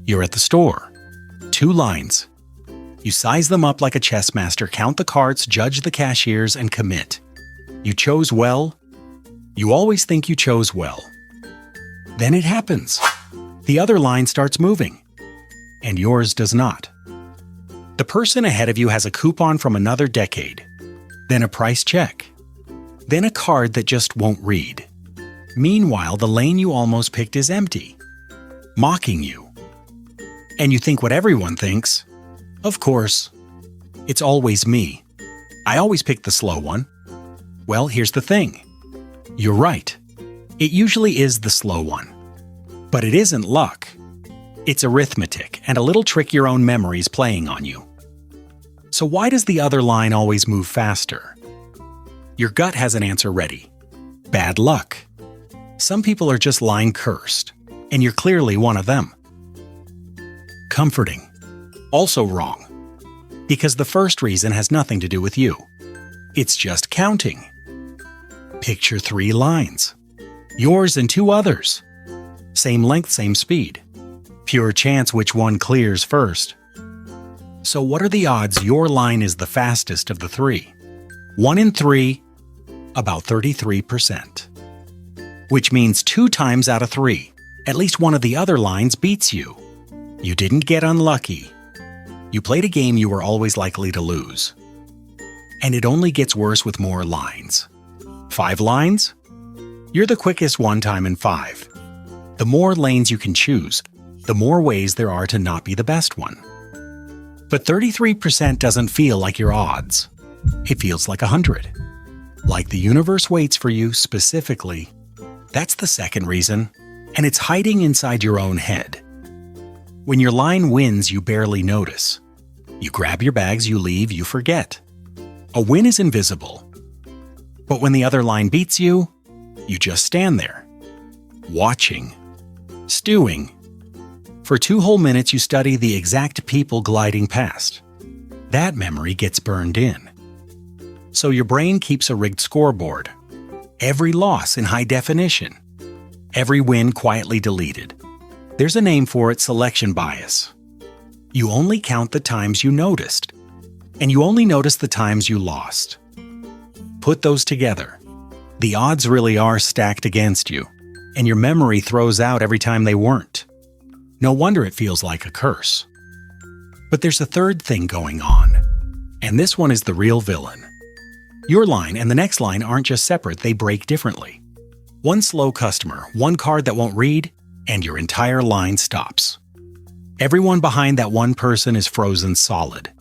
You're at the store. 2 lines. You size them up like a chess master, count the cards, judge the cashiers, and commit. You chose well. You always think you chose well. Then it happens. The other line starts moving, and yours does not. The person ahead of you has a coupon from another decade, then a price check, then a card that just won't read. Meanwhile, the lane you almost picked is empty, mocking you. And you think what everyone thinks. Of course, it's always me. I always pick the slow one. Well, here's the thing. You're right. It usually is the slow one. But it isn't luck. It's arithmetic and a little trick your own memory's playing on you. So why does the other line always move faster? Your gut has an answer ready. Bad luck. Some people are just line cursed, and you're clearly one of them. Comforting. Also wrong. Because the first reason has nothing to do with you. It's just counting. Picture 3 lines. Yours and 2 others. Same length, same speed. Pure chance which one clears first. So what are the odds your line is the fastest of the 3? 1 in 3, about 33%. Which means 2 times out of 3, at least one of the other lines beats you. You didn't get unlucky. You played a game you were always likely to lose. And it only gets worse with more lines. 5 lines? You're the quickest one time in 5. The more lanes you can choose, the more ways there are to not be the best one. But 33% doesn't feel like your odds. It feels like 100. Like the universe waits for you specifically. That's the second reason, and it's hiding inside your own head. When your line wins, you barely notice. You grab your bags, you leave, you forget. A win is invisible. But when the other line beats you, you just stand there, watching, stewing. For 2 whole minutes, you study the exact people gliding past. That memory gets burned in. So your brain keeps a rigged scoreboard. Every loss in high definition. Every win quietly deleted. There's a name for it: selection bias. You only count the times you noticed, and you only notice the times you lost. Put those together. The odds really are stacked against you, and your memory throws out every time they weren't. No wonder it feels like a curse. But there's a third thing going on, and this one is the real villain. Your line and the next line aren't just separate, they break differently. One slow customer, one card that won't read, and your entire line stops. Everyone behind that one person is frozen solid.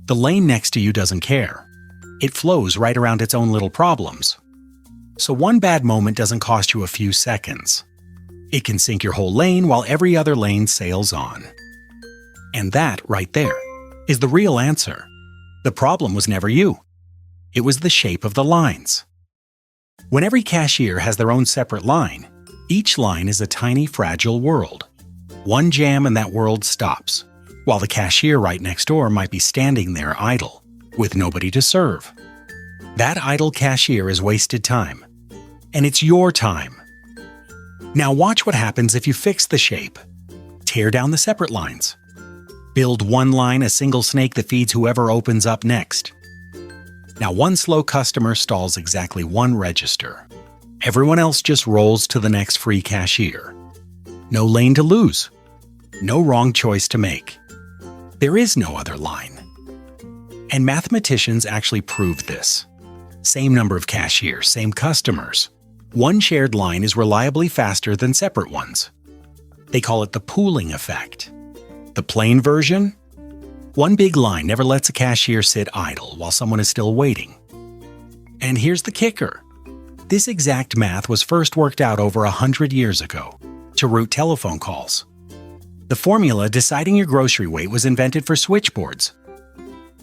The lane next to you doesn't care. It flows right around its own little problems. So one bad moment doesn't cost you a few seconds. It can sink your whole lane while every other lane sails on. And that, right there, is the real answer. The problem was never you. It was the shape of the lines. When every cashier has their own separate line, each line is a tiny, fragile world. One jam and that world stops, while the cashier right next door might be standing there idle, with nobody to serve. That idle cashier is wasted time, and it's your time. Now watch what happens if you fix the shape. Tear down the separate lines. Build one line, a single snake that feeds whoever opens up next. Now one slow customer stalls exactly 1 register. Everyone else just rolls to the next free cashier. No lane to lose. No wrong choice to make. There is no other line. And mathematicians actually proved this. Same number of cashiers, same customers. One shared line is reliably faster than separate ones. They call it the pooling effect. The plain version? One big line never lets a cashier sit idle while someone is still waiting. And here's the kicker. This exact math was first worked out over 100 years ago to route telephone calls. The formula deciding your grocery weight was invented for switchboards.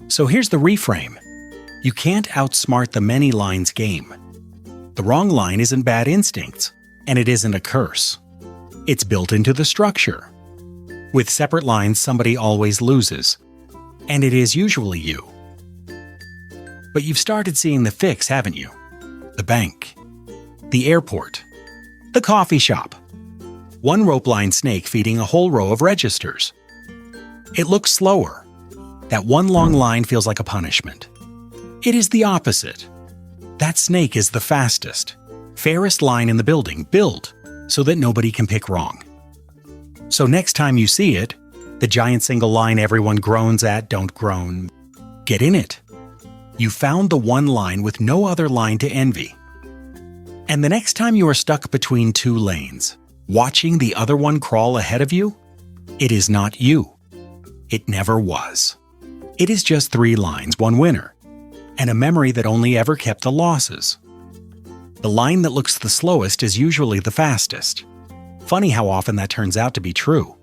So here's the reframe. You can't outsmart the many lines game. The wrong line isn't bad instincts, and it isn't a curse. It's built into the structure. With separate lines, somebody always loses, and it is usually you. But you've started seeing the fix, haven't you? The bank, the airport, the coffee shop. One rope-line snake feeding a whole row of registers. It looks slower. That one long line feels like a punishment. It is the opposite. That snake is the fastest, fairest line in the building, built so that nobody can pick wrong. So next time you see it, the giant single line everyone groans at, don't groan. Get in it. You found the one line with no other line to envy. And the next time you are stuck between two lanes, watching the other one crawl ahead of you, it is not you. It never was. It is just 3 lines, one winner, and a memory that only ever kept the losses. The line that looks the slowest is usually the fastest. Funny how often that turns out to be true.